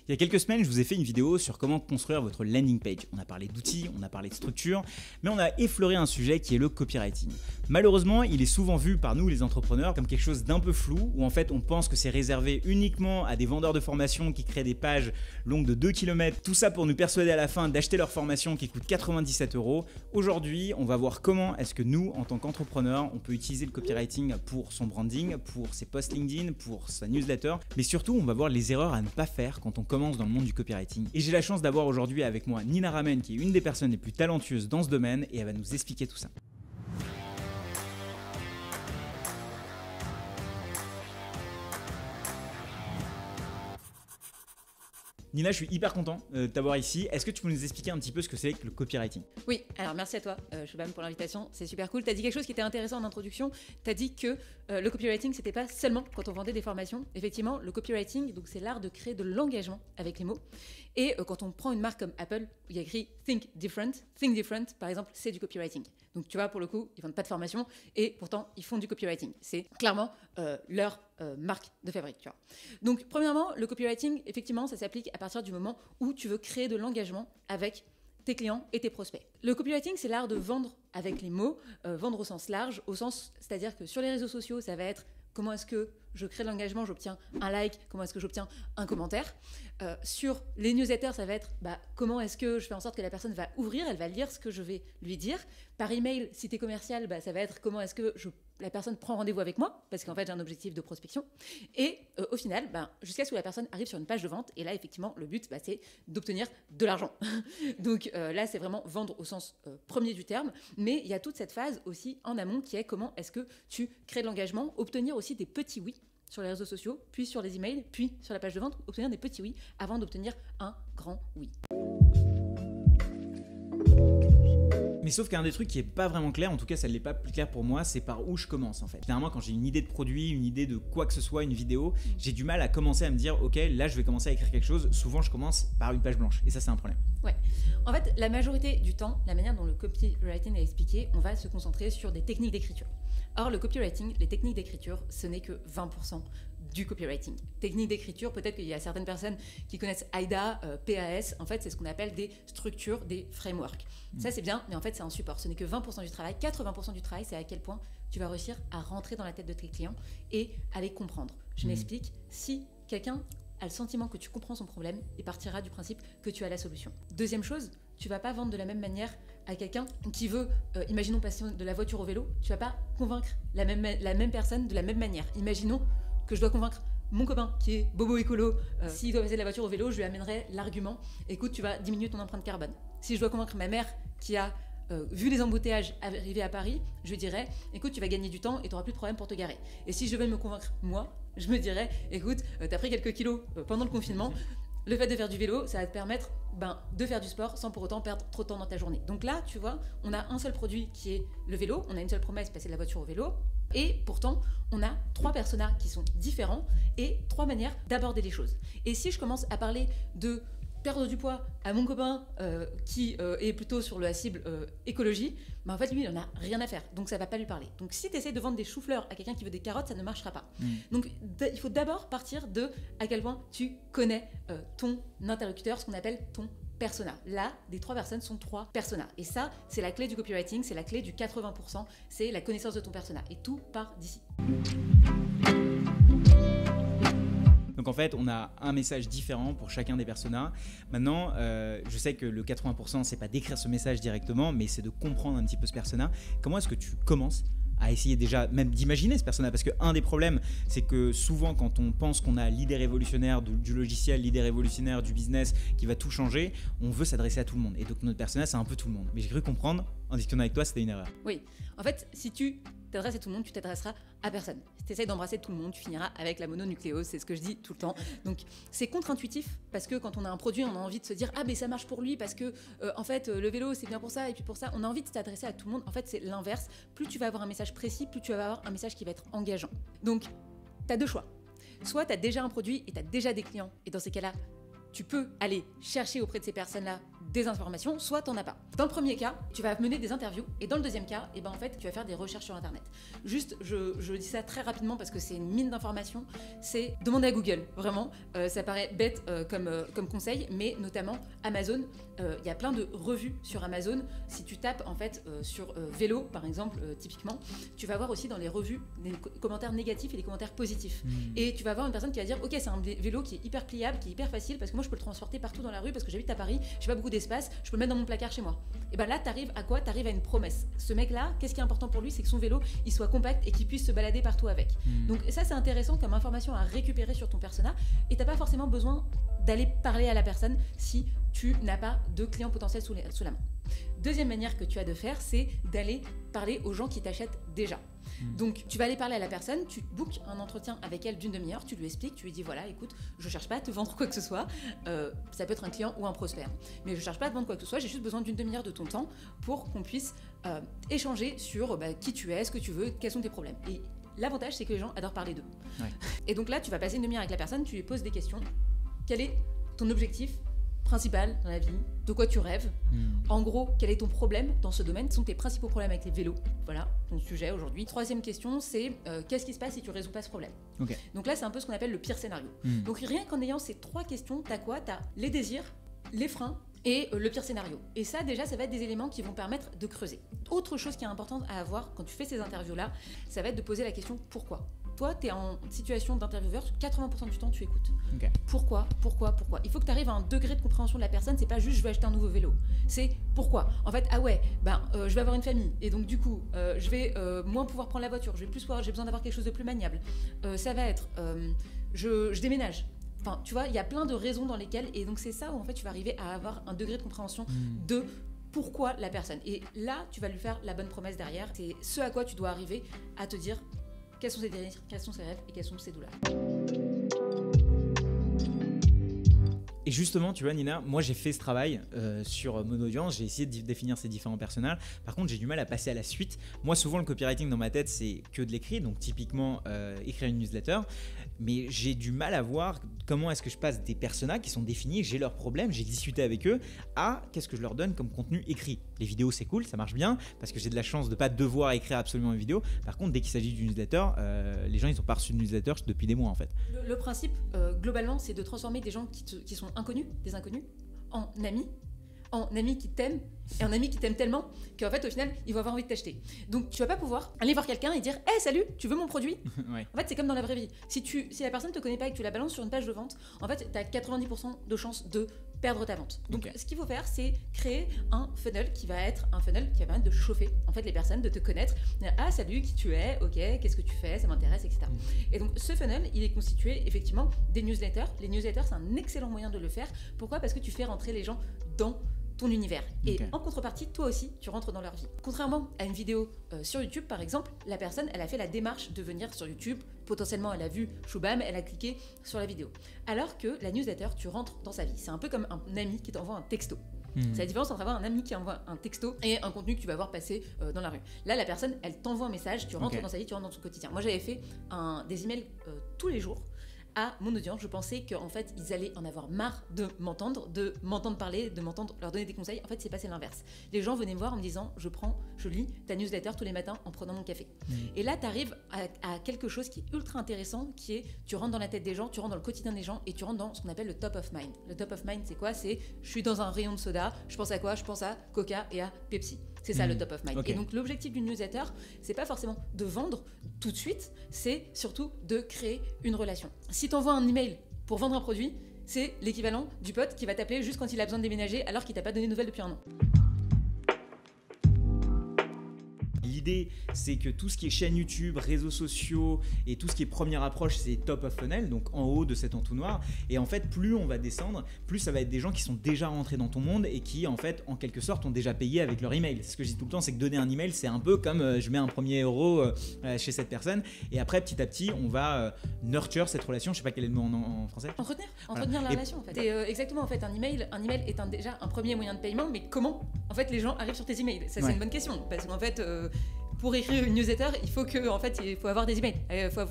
Il y a quelques semaines, je vous ai fait une vidéo sur comment construire votre landing page. On a parlé d'outils, on a parlé de structure, mais on a effleuré un sujet qui est le copywriting. Malheureusement, il est souvent vu par nous les entrepreneurs comme quelque chose d'un peu flou, où en fait on pense que c'est réservé uniquement à des vendeurs de formation qui créent des pages longues de 2 km, tout ça pour nous persuader à la fin d'acheter leur formation qui coûte 97 €. Aujourd'hui, on va voir comment est-ce que nous, en tant qu'entrepreneurs, on peut utiliser le copywriting pour son branding, pour ses posts LinkedIn, pour sa newsletter, mais surtout on va voir les erreurs à ne pas faire quand on commence dans le monde du copywriting. Et j'ai la chance d'avoir aujourd'hui avec moi Nina Ramen, qui est une des personnes les plus talentueuses dans ce domaine, et elle va nous expliquer tout ça. Nina, je suis hyper content de t'avoir ici. Est-ce que tu peux nous expliquer un petit peu ce que c'est que le copywriting ? Oui, alors merci à toi, Shubham, pour l'invitation. C'est super cool. Tu as dit quelque chose qui était intéressant en introduction. Tu as dit que le copywriting, c'était pas seulement quand on vendait des formations. Effectivement, le copywriting, donc c'est l'art de créer de l'engagement avec les mots. Et quand on prend une marque comme Apple, où il y a écrit Think Different, par exemple, c'est du copywriting. Donc tu vois, pour le coup, ils vendent pas de formation et pourtant, ils font du copywriting. C'est clairement leur marque de fabrique, tu vois. Donc, premièrement, le copywriting, effectivement, ça s'applique à partir du moment où tu veux créer de l'engagement avec tes clients et tes prospects. Le copywriting, c'est l'art de vendre avec les mots, vendre au sens large, c'est-à-dire que sur les réseaux sociaux, ça va être comment est-ce que je crée de l'engagement, j'obtiens un like, comment est-ce que j'obtiens un commentaire. Sur les newsletters, ça va être comment est-ce que je fais en sorte que la personne va ouvrir, elle va lire ce que je vais lui dire. Par email, si tu es commercial, ça va être comment est-ce que la personne prend rendez-vous avec moi, parce qu'en fait j'ai un objectif de prospection. Et au final, jusqu'à ce que la personne arrive sur une page de vente, et là effectivement le but c'est d'obtenir de l'argent. Donc là c'est vraiment vendre au sens premier du terme, mais il y a toute cette phase aussi en amont qui est comment est-ce que tu crées de l'engagement, obtenir aussi des petits oui sur les réseaux sociaux, puis sur les emails, puis sur la page de vente, obtenir des petits oui avant d'obtenir un grand oui. Mais sauf qu'un des trucs qui est pas vraiment clair, en tout cas ça ne l'est pas plus clair pour moi, c'est par où je commence en fait. Généralement quand j'ai une idée de produit, une idée de quoi que ce soit, une vidéo, j'ai du mal à commencer à me dire ok là je vais commencer à écrire quelque chose. Souvent je commence par une page blanche et ça c'est un problème. Ouais. En fait la majorité du temps, la manière dont le copywriting est expliqué, on va se concentrer sur des techniques d'écriture. Or le copywriting, les techniques d'écriture, ce n'est que 20% du copywriting. Technique d'écriture, peut-être qu'il y a certaines personnes qui connaissent AIDA, PAS, en fait c'est ce qu'on appelle des structures, des frameworks. Ça c'est bien, mais en fait c'est un support. Ce n'est que 20% du travail. 80% du travail, c'est à quel point tu vas réussir à rentrer dans la tête de tes clients et à les comprendre. Je m'explique, si quelqu'un a le sentiment que tu comprends son problème, il partira du principe que tu as la solution. Deuxième chose, tu vas pas vendre de la même manière à quelqu'un qui veut, imaginons passer de la voiture au vélo, tu vas pas convaincre la même personne de la même manière. Imaginons que je dois convaincre mon copain qui est bobo écolo, s'il doit passer de la voiture au vélo, je lui amènerai l'argument, écoute, tu vas diminuer ton empreinte carbone. Si je dois convaincre ma mère qui a vu les embouteillages arriver à Paris, je lui dirais, écoute, tu vas gagner du temps et tu n'auras plus de problème pour te garer. Et si je devais me convaincre moi, je me dirais, écoute, tu as pris quelques kilos pendant le confinement, le fait de faire du vélo, ça va te permettre de faire du sport sans pour autant perdre trop de temps dans ta journée. Donc là, tu vois, on a un seul produit qui est le vélo, on a une seule promesse, passer de la voiture au vélo, et pourtant, on a 3 personas qui sont différents et 3 manières d'aborder les choses. Et si je commence à parler de perdre du poids à mon copain qui est plutôt sur la cible écologie, en fait lui il n'en a rien à faire, donc ça va pas lui parler. Donc si tu essaies de vendre des choux-fleurs à quelqu'un qui veut des carottes, ça ne marchera pas. Donc il faut d'abord partir de à quel point tu connais ton interlocuteur, ce qu'on appelle ton persona. Là, des 3 personnes sont 3 personas. Et ça, c'est la clé du copywriting, c'est la clé du 80%, c'est la connaissance de ton persona. Et tout part d'ici. Donc en fait, on a un message différent pour chacun des personas. Maintenant, je sais que le 80%, c'est pas d'écrire ce message directement, mais c'est de comprendre un petit peu ce persona. Comment est-ce que tu commences à essayer déjà même d'imaginer ce persona? Parce qu'un des problèmes, c'est que souvent quand on pense qu'on a l'idée révolutionnaire du logiciel, l'idée révolutionnaire du business qui va tout changer, on veut s'adresser à tout le monde. Et donc notre persona, c'est un peu tout le monde. Mais j'ai cru comprendre, en discutant avec toi, c'était une erreur. Oui, en fait, si tu t'adresses à tout le monde, tu t'adresseras à personne. Si tu essaies d'embrasser tout le monde, tu finiras avec la mononucléose, c'est ce que je dis tout le temps. Donc c'est contre-intuitif parce que quand on a un produit, on a envie de se dire « Ah mais ça marche pour lui parce que en fait le vélo c'est bien pour ça et puis pour ça ». On a envie de s'adresser à tout le monde. En fait c'est l'inverse. Plus tu vas avoir un message précis, plus tu vas avoir un message qui va être engageant. Donc tu as 2 choix. Soit tu as déjà un produit et tu as déjà des clients et dans ces cas-là, tu peux aller chercher auprès de ces personnes-là des informations, soit t'en as pas. Dans le premier cas, tu vas mener des interviews, et dans le deuxième cas, en fait, tu vas faire des recherches sur Internet. Juste, je dis ça très rapidement parce que c'est une mine d'informations, c'est demander à Google, vraiment. Ça paraît bête comme conseil, mais notamment Amazon, il y a plein de revues sur Amazon. Si tu tapes en fait sur vélo, par exemple, typiquement, tu vas voir aussi dans les revues des commentaires négatifs et des commentaires positifs. Et tu vas avoir une personne qui va dire, ok, c'est un vélo qui est hyper pliable, qui est hyper facile, parce que moi je peux le transporter partout dans la rue, parce que j'habite à Paris, j'ai pas beaucoup d'espace, je peux le mettre dans mon placard chez moi. Et ben là, t'arrives à quoi? T'arrives à une promesse. Ce mec-là, qu'est-ce qui est important pour lui? C'est que son vélo, il soit compact et qu'il puisse se balader partout avec. Donc ça, c'est intéressant comme information à récupérer sur ton persona, et t'as pas forcément besoin d'aller parler à la personne si tu n'as pas de clients potentiels sous la main. Deuxième manière que tu as de faire, c'est d'aller parler aux gens qui t'achètent déjà. Donc tu vas aller parler à la personne, tu bookes un entretien avec elle d'une demi-heure, tu lui expliques, tu lui dis voilà, écoute, je cherche pas à te vendre quoi que ce soit, ça peut être un client ou un prospect, mais je cherche pas à te vendre quoi que ce soit, j'ai juste besoin d'une demi-heure de ton temps pour qu'on puisse échanger sur qui tu es, ce que tu veux, quels sont tes problèmes. Et l'avantage, c'est que les gens adorent parler d'eux. Ouais. Et donc là, tu vas passer une demi-heure avec la personne, tu lui poses des questions. Quel est ton objectif principal dans la vie? De quoi tu rêves? En gros, quel est ton problème dans ce domaine? Quels sont tes principaux problèmes avec les vélos? Voilà, ton sujet aujourd'hui. Troisième question, c'est qu'est-ce qui se passe si tu résous pas ce problème? Okay. Donc là, c'est un peu ce qu'on appelle le pire scénario. Donc rien qu'en ayant ces trois questions, t'as quoi? T'as les désirs, les freins et le pire scénario. Et ça, déjà, ça va être des éléments qui vont permettre de creuser. Autre chose qui est importante à avoir quand tu fais ces interviews-là, ça va être de poser la question pourquoi. Toi, tu es en situation d'intervieweur, 80% du temps, tu écoutes. Okay. Pourquoi? Il faut que tu arrives à un degré de compréhension de la personne, c'est pas juste je vais acheter un nouveau vélo. C'est pourquoi? En fait, je vais avoir une famille, et donc du coup, je vais moins pouvoir prendre la voiture, j'ai besoin d'avoir quelque chose de plus maniable. Ça va être, je déménage. Enfin, tu vois, il y a plein de raisons dans lesquelles, et donc c'est ça où en fait tu vas arriver à avoir un degré de compréhension de pourquoi la personne. Et là, tu vas lui faire la bonne promesse derrière. C'est ce à quoi tu dois arriver à te dire quels sont ses désirs, quels sont ses rêves et quelles sont ses douleurs. Et justement, tu vois, Nina, moi j'ai fait ce travail sur mon audience, j'ai essayé de définir ces différents personnages. Par contre, j'ai du mal à passer à la suite. Moi, souvent, le copywriting dans ma tête, c'est que de l'écrit, donc typiquement écrire une newsletter. Mais j'ai du mal à voir comment est-ce que je passe des personas qui sont définis, j'ai leurs problèmes, j'ai discuté avec eux, à qu'est-ce que je leur donne comme contenu écrit. Les vidéos, c'est cool, ça marche bien, parce que j'ai de la chance de ne pas devoir écrire absolument une vidéo. Par contre, dès qu'il s'agit d'une newsletter, les gens, ils n'ont pas reçu de newsletter depuis des mois, en fait. Le principe, globalement, c'est de transformer des gens qui sont inconnus, des inconnus, en amis qui t'aiment, et en amis qui t'aiment tellement qu'en fait au final ils vont avoir envie de t'acheter. Donc tu vas pas pouvoir aller voir quelqu'un et dire hey, salut, tu veux mon produit? Ouais. En fait c'est comme dans la vraie vie, si la personne te connaît pas et que tu la balances sur une page de vente, en fait t'as 90% de chances de perdre ta vente. Donc ce qu'il faut faire, c'est créer un funnel qui va être un funnel qui va permettre de chauffer en fait les personnes, de te connaître, ah salut, qui tu es, ok, qu'est-ce que tu fais, ça m'intéresse, etc. Et donc ce funnel, il est constitué effectivement des newsletters. Les newsletters, c'est un excellent moyen de le faire. Pourquoi? Parce que tu fais rentrer les gens dans ton univers. Et en contrepartie, toi aussi, tu rentres dans leur vie. Contrairement à une vidéo sur YouTube, par exemple, la personne, elle a fait la démarche de venir sur YouTube. Potentiellement, elle a vu Choubam, elle a cliqué sur la vidéo. Alors que la newsletter, tu rentres dans sa vie. C'est un peu comme un ami qui t'envoie un texto. C'est la différence entre avoir un ami qui envoie un texto et un contenu que tu vas voir passer dans la rue. Là, la personne, elle t'envoie un message, tu rentres dans sa vie, tu rentres dans son quotidien. Moi, j'avais fait des emails tous les jours à mon audience. Je pensais qu'en fait, ils allaient en avoir marre de m'entendre parler, de m'entendre leur donner des conseils. En fait, c'est passé l'inverse. Les gens venaient me voir en me disant, je lis ta newsletter tous les matins en prenant mon café. Et là, tu arrives à quelque chose qui est ultra intéressant, qui est, tu rentres dans la tête des gens, tu rentres dans le quotidien des gens et tu rentres dans ce qu'on appelle le top of mind. Le top of mind, c'est quoi? C'est, je suis dans un rayon de soda, je pense à quoi? Je pense à Coca et à Pepsi. C'est ça le top of mind. Et donc l'objectif d'une newsletter, c'est pas forcément de vendre tout de suite, c'est surtout de créer une relation. Si tu envoies un email pour vendre un produit, c'est l'équivalent du pote qui va t'appeler juste quand il a besoin de déménager alors qu'il t'a pas donné de nouvelles depuis un an. L'idée, c'est que tout ce qui est chaîne YouTube, réseaux sociaux et tout ce qui est première approche, c'est top of funnel, donc en haut de cet entonnoir. Et en fait, plus on va descendre, plus ça va être des gens qui sont déjà rentrés dans ton monde et qui, en fait, en quelque sorte, ont déjà payé avec leur email. C'est ce que je dis tout le temps, c'est que donner un email, c'est un peu comme je mets un premier euro chez cette personne. Et après, petit à petit, on va nurture cette relation. Je sais pas quel est le mot en français. Entretenir la relation, en fait. Exactement, en fait, un email est déjà un premier moyen de paiement, mais comment, en fait, les gens arrivent sur tes emails? Ça, c'est une bonne question, parce qu'en fait, pour écrire une newsletter, il faut avoir des emails.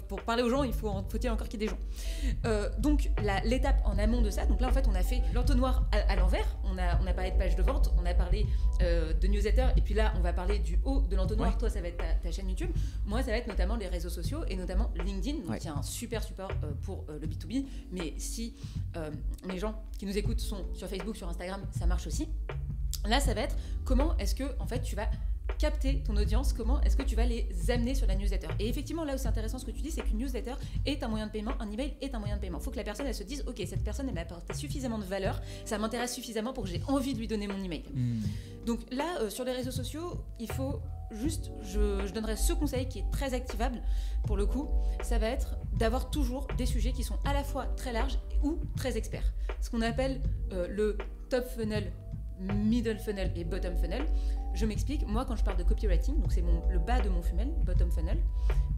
Pour parler aux gens, faut-il encore qu'il y ait des gens. Donc l'étape en amont de ça, donc là en fait on a fait l'entonnoir à l'envers, on a parlé de page de vente, on a parlé de newsletter, et puis là on va parler du haut de l'entonnoir. Ouais. Toi ça va être ta chaîne YouTube, moi ça va être notamment les réseaux sociaux et notamment LinkedIn, donc qui est un super support pour le B2B, mais si les gens qui nous écoutent sont sur Facebook, sur Instagram, ça marche aussi. Là ça va être comment est-ce que en fait tu vas capter ton audience, comment est-ce que tu vas les amener sur la newsletter. Et effectivement, là où c'est intéressant ce que tu dis, c'est qu'une newsletter est un moyen de paiement, un email est un moyen de paiement. Il faut que la personne, elle se dise, ok, cette personne, elle m'apporte suffisamment de valeur, ça m'intéresse suffisamment pour que j'ai envie de lui donner mon email. Donc là, sur les réseaux sociaux, il faut juste, je donnerais ce conseil qui est très activable pour le coup, ça va être d'avoir toujours des sujets qui sont à la fois très larges ou très experts. Ce qu'on appelle le top funnel, middle funnel et bottom funnel. Je m'explique, moi quand je parle de copywriting, donc c'est le bas de mon funnel, bottom funnel,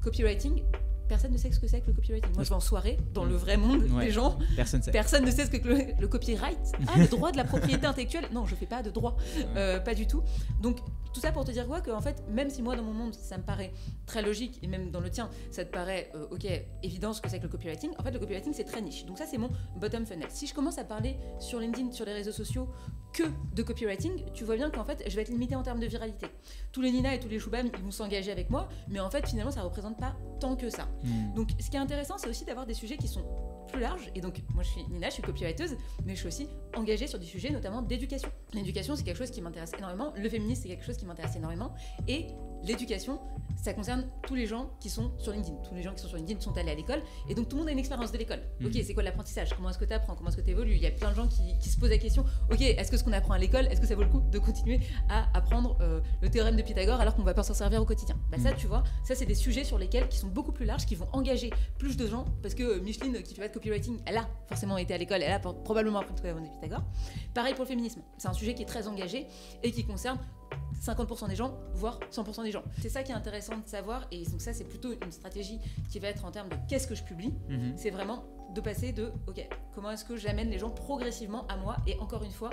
copywriting, personne ne sait ce que c'est que le copywriting. Moi je vais en soirée, dans le vrai monde des gens, personne ne sait ce que le copyright. Le droit de la propriété intellectuelle, non je fais pas de droit, pas du tout. Donc tout ça pour te dire quoi, que en fait, même si moi dans mon monde ça me paraît très logique, et même dans le tien ça te paraît évident ce que c'est que le copywriting, en fait le copywriting c'est très niche. Donc ça c'est mon bottom funnel. Si je commence à parler sur LinkedIn, sur les réseaux sociaux, que de copywriting, tu vois bien qu'en fait je vais être limitée en termes de viralité. Tous les Nina et tous les Shubham ils vont s'engager avec moi, mais en fait finalement ça représente pas tant que ça. Donc ce qui est intéressant c'est aussi d'avoir des sujets qui sont plus larges, et donc moi je suis Nina, je suis copywriteuse, mais je suis aussi engagée sur des sujets notamment d'éducation. L'éducation c'est quelque chose qui m'intéresse énormément, le féminisme c'est quelque chose qui m'intéresse énormément, et l'éducation ça concerne tous les gens qui sont sur LinkedIn. Tous les gens qui sont sur LinkedIn sont allés à l'école, et donc tout le monde a une expérience de l'école. Ok, c'est quoi l'apprentissage? Comment est-ce que tu apprends? Comment est-ce que tu évolues? Il y a plein de gens qui se posent la question, ok, est-ce que ce qu'on apprend à l'école, est-ce que ça vaut le coup de continuer à apprendre le théorème de Pythagore alors qu'on va pas s'en servir au quotidien? Ça tu vois, ça c'est des sujets sur lesquels qui sont beaucoup plus larges, qui vont engager plus de gens, parce que Micheline qui fait pas de copywriting, elle a forcément été à l'école, elle a probablement appris le théorème de Pythagore. Pareil pour le féminisme, c'est un sujet qui est très engagé et qui concerne 50% des gens, voire 100% des gens. C'est ça qui est intéressant de savoir, et donc ça c'est plutôt une stratégie qui va être en termes de qu'est-ce que je publie, c'est vraiment de passer de ok, comment est-ce que j'amène les gens progressivement à moi, et encore une fois,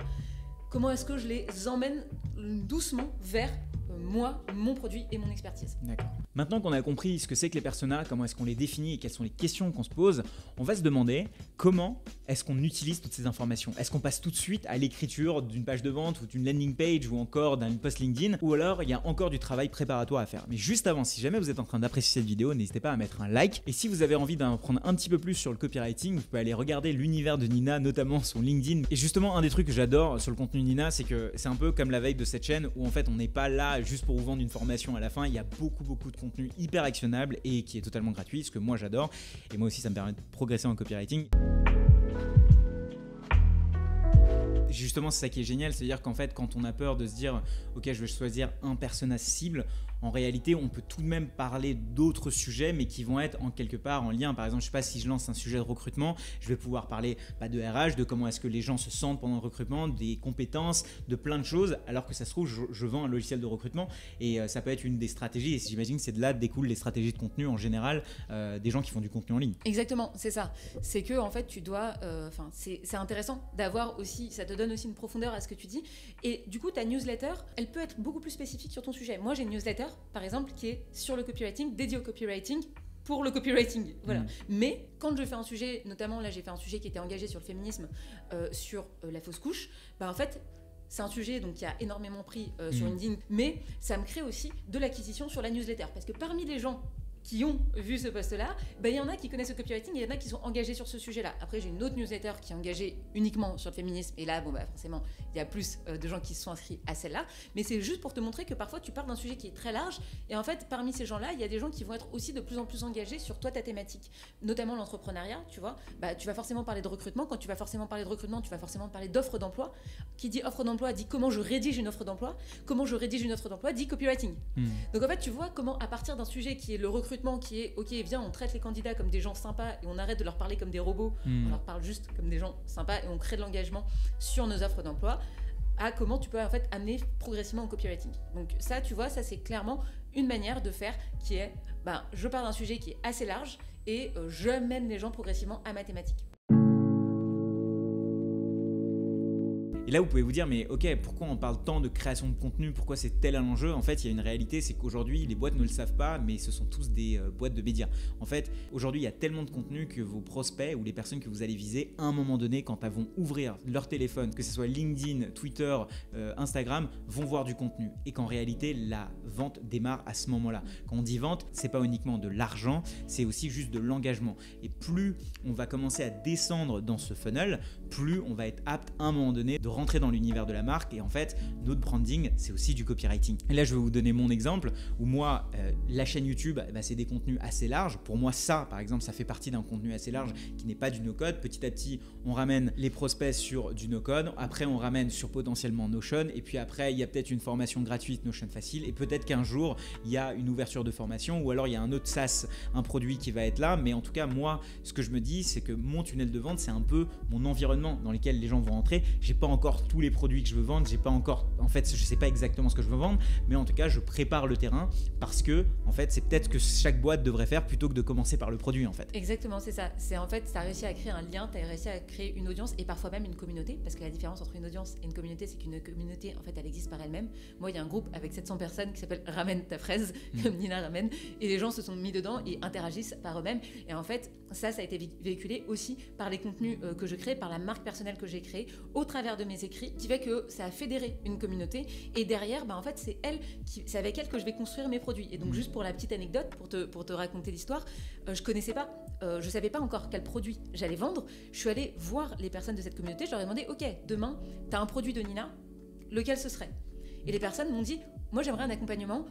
comment est-ce que je les emmène doucement vers moi, mon produit et mon expertise. D'accord. Maintenant qu'on a compris ce que c'est que les personas, comment est-ce qu'on les définit et quelles sont les questions qu'on se pose, on va se demander comment est-ce qu'on utilise toutes ces informations. Est-ce qu'on passe tout de suite à l'écriture d'une page de vente ou d'une landing page ou encore d'un post LinkedIn, ou alors il y a encore du travail préparatoire à faire. Mais juste avant, si jamais vous êtes en train d'apprécier cette vidéo, n'hésitez pas à mettre un like, et si vous avez envie d'en apprendre un petit peu plus sur le copywriting, vous pouvez aller regarder l'univers de Nina, notamment son LinkedIn. Et justement, un des trucs que j'adore sur le contenu de Nina, c'est que c'est un peu comme la veille de cette chaîne où en fait on n'est pas là juste pour vous vendre une formation à la fin. Il y a beaucoup de contenu hyper actionnable et qui est totalement gratuit, ce que moi j'adore, et moi aussi ça me permet de progresser en copywriting. Justement, c'est ça qui est génial, c'est-à-dire qu'en fait, quand on a peur de se dire ok, je vais choisir un persona cible, en réalité, on peut tout de même parler d'autres sujets, mais qui vont être en quelque part en lien. Par exemple, je sais pas, si je lance un sujet de recrutement, je vais pouvoir parler de RH, de comment est-ce que les gens se sentent pendant le recrutement, des compétences, de plein de choses, alors que ça se trouve, je vends un logiciel de recrutement, et ça peut être une des stratégies, et j'imagine que c'est de là découlent les stratégies de contenu en général des gens qui font du contenu en ligne. Exactement, c'est ça. C'est que en fait, tu dois, c'est intéressant d'avoir aussi, ça te donne aussi une profondeur à ce que tu dis, et du coup, ta newsletter, elle peut être beaucoup plus spécifique sur ton sujet. Moi, j'ai une newsletter par exemple qui est sur le copywriting, dédié au copywriting pour le copywriting, voilà. Mais quand je fais un sujet, notamment là j'ai fait un sujet qui était engagé sur le féminisme, sur la fausse couche, en fait c'est un sujet donc, qui a énormément pris sur LinkedIn, mais ça me crée aussi de l'acquisition sur la newsletter, parce que parmi les gens qui ont vu ce post-là, il y en a qui connaissent le copywriting et il y en a qui sont engagés sur ce sujet-là. Après, j'ai une autre newsletter qui est engagée uniquement sur le féminisme, et là, forcément, il y a plus de gens qui se sont inscrits à celle-là, mais c'est juste pour te montrer que parfois, tu pars d'un sujet qui est très large, et en fait, parmi ces gens-là, il y a des gens qui vont être aussi de plus en plus engagés sur toi, ta thématique, notamment l'entrepreneuriat, tu vois. Tu vas forcément parler de recrutement. Quand tu vas forcément parler de recrutement, tu vas forcément parler d'offre d'emploi. Qui dit offre d'emploi dit comment je rédige une offre d'emploi. Comment je rédige une offre d'emploi dit copywriting. Donc en fait, tu vois comment à partir d'un sujet qui est le recrutement, qui est ok, viens, on traite les candidats comme des gens sympas et on arrête de leur parler comme des robots, on leur parle juste comme des gens sympas et on crée de l'engagement sur nos offres d'emploi, à comment tu peux en fait amener progressivement au copywriting. Donc ça, tu vois, ça c'est clairement une manière de faire qui est, je pars d'un sujet qui est assez large et je mène les gens progressivement à ma thématique. Et là, vous pouvez vous dire, mais ok, pourquoi on parle tant de création de contenu? Pourquoi c'est tel un enjeu? En fait, il y a une réalité, c'est qu'aujourd'hui, les boîtes ne le savent pas, mais ce sont tous des boîtes de médias. En fait, aujourd'hui, il y a tellement de contenu que vos prospects ou les personnes que vous allez viser, à un moment donné, quand elles vont ouvrir leur téléphone, que ce soit LinkedIn, Twitter, Instagram, vont voir du contenu. Et qu'en réalité, la vente démarre à ce moment-là. Quand on dit vente, c'est pas uniquement de l'argent, c'est aussi juste de l'engagement. Et plus on va commencer à descendre dans ce funnel, plus on va être apte à un moment donné de rentrer dans l'univers de la marque. Et en fait, notre branding, c'est aussi du copywriting. Et là, je vais vous donner mon exemple où moi, la chaîne YouTube, c'est des contenus assez larges. Pour moi, ça, par exemple, ça fait partie d'un contenu assez large qui n'est pas du no-code. Petit à petit, on ramène les prospects sur du no-code. Après, on ramène sur potentiellement Notion. Et puis après, il y a peut-être une formation gratuite Notion Facile. Et peut-être qu'un jour, il y a une ouverture de formation ou alors il y a un autre SaaS, un produit qui va être là. Mais en tout cas, moi, ce que je me dis, c'est que mon tunnel de vente, c'est un peu mon environnement dans lequel les gens vont rentrer. J'ai pas encore tous les produits que je veux vendre. J'ai pas encore, en fait, je sais pas exactement ce que je veux vendre. Mais en tout cas, je prépare le terrain parce que, en fait, c'est peut-être que chaque boîte devrait faire plutôt que de commencer par le produit, en fait. Exactement, c'est ça. C'est en fait, tu as réussi à créer un lien, tu as réussi à créer une audience et parfois même une communauté. Parce que la différence entre une audience et une communauté, c'est qu'une communauté, en fait, elle existe par elle-même. Moi, il y a un groupe avec 700 personnes qui s'appelle Ramène ta fraise, comme Nina ramène. Et les gens se sont mis dedans et interagissent par eux-mêmes. Et en fait, ça a été véhiculé aussi par les contenus que je crée, par la marque personnelle que j'ai créée, au travers de mes écrits, qui fait que ça a fédéré une communauté. Et derrière, en fait, c'est avec elle que je vais construire mes produits. Et donc, juste pour la petite anecdote, pour te raconter l'histoire, je connaissais pas, je savais pas encore quel produit j'allais vendre. Je suis allée voir les personnes de cette communauté. Je leur ai demandé, ok, demain, tu as un produit de Nina, lequel ce serait? Et les personnes m'ont dit, moi, j'aimerais un accompagnement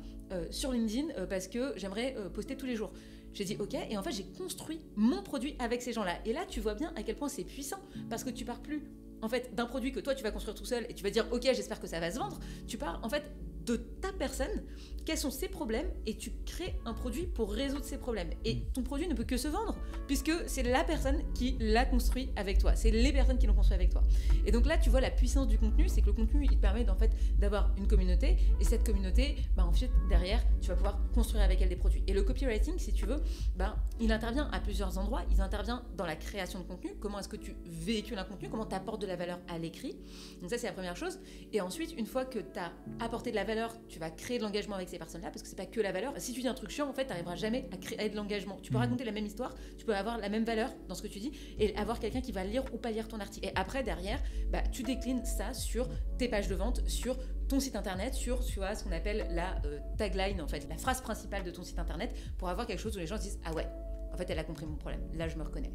sur LinkedIn parce que j'aimerais poster tous les jours. J'ai dit ok, et en fait j'ai construit mon produit avec ces gens-là. Et là tu vois bien à quel point c'est puissant, parce que tu pars plus en fait d'un produit que toi tu vas construire tout seul et tu vas dire ok, j'espère que ça va se vendre. Tu pars en fait de ta personne, quels sont ses problèmes, et tu crées un produit pour résoudre ces problèmes. Et ton produit ne peut que se vendre, puisque c'est la personne qui l'a construit avec toi, c'est les personnes qui l'ont construit avec toi. Et donc là, tu vois la puissance du contenu, c'est que le contenu, il te permet en fait d'avoir une communauté, et cette communauté, ensuite, derrière, tu vas pouvoir construire avec elle des produits. Et le copywriting, si tu veux, il intervient à plusieurs endroits. Il intervient dans la création de contenu, comment est-ce que tu véhicules un contenu, comment tu apportes de la valeur à l'écrit. Donc ça, c'est la première chose. Et ensuite, une fois que tu as apporté de la valeur, tu vas créer de l'engagement avec ces personnes-là, parce que c'est pas que la valeur. Si tu dis un truc chiant, en fait, tu n'arriveras jamais à créer de l'engagement. Tu peux raconter la même histoire, tu peux avoir la même valeur dans ce que tu dis, et avoir quelqu'un qui va lire ou pas lire ton article. Et après, derrière, tu déclines ça sur tes pages de vente, sur ton site internet, sur tu vois, ce qu'on appelle la tagline, en fait, la phrase principale de ton site internet, pour avoir quelque chose où les gens se disent « Ah ouais, en fait, elle a compris mon problème. Là, je me reconnais. »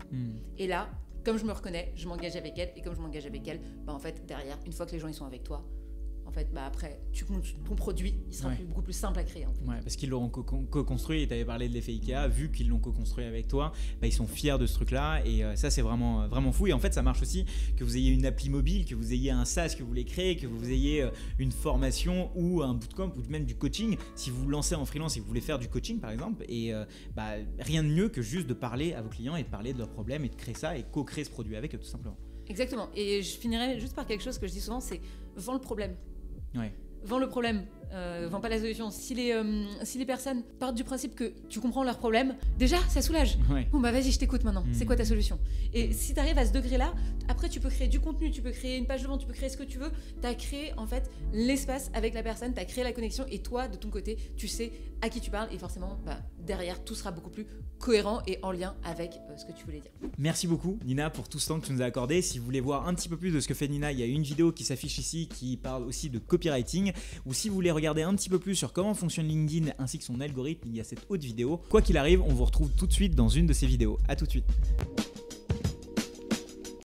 Et là, comme je me reconnais, je m'engage avec elle, et comme je m'engage avec elle, en fait, derrière, une fois que les gens ils sont avec toi, en fait, après, ton produit, il sera beaucoup plus simple à créer. En fait. Ouais, parce qu'ils l'auront co-construit, et tu avais parlé de l'effet Ikea, vu qu'ils l'ont co-construit avec toi, ils sont fiers de ce truc-là, et ça, c'est vraiment, vraiment fou. Et en fait, ça marche aussi que vous ayez une appli mobile, que vous ayez un SaaS que vous voulez créer, que vous ayez une formation ou un bootcamp ou même du coaching. Si vous vous lancez en freelance et que vous voulez faire du coaching, par exemple, et rien de mieux que juste de parler à vos clients et de parler de leurs problèmes et de créer ça et co-créer ce produit avec eux, tout simplement. Exactement. Et je finirai juste par quelque chose que je dis souvent, c'est vends le problème. Ouais. Vends le problème, vends pas la solution. Si les personnes partent du principe que tu comprends leur problème, déjà ça soulage. Ouais. Bon vas-y, je t'écoute maintenant. C'est quoi ta solution? Et si tu arrives à ce degré-là, après tu peux créer du contenu, tu peux créer une page de vente, tu peux créer ce que tu veux. Tu as créé en fait l'espace avec la personne, tu as créé la connexion, et toi de ton côté, tu sais à qui tu parles, et forcément derrière tout sera beaucoup plus cohérent et en lien avec ce que tu voulais dire. Merci beaucoup Nina pour tout ce temps que tu nous as accordé. Si vous voulez voir un petit peu plus de ce que fait Nina, il y a une vidéo qui s'affiche ici qui parle aussi de copywriting, ou si vous voulez regarder un petit peu plus sur comment fonctionne LinkedIn ainsi que son algorithme, il y a cette autre vidéo. Quoi qu'il arrive, on vous retrouve tout de suite dans une de ces vidéos. À tout de suite.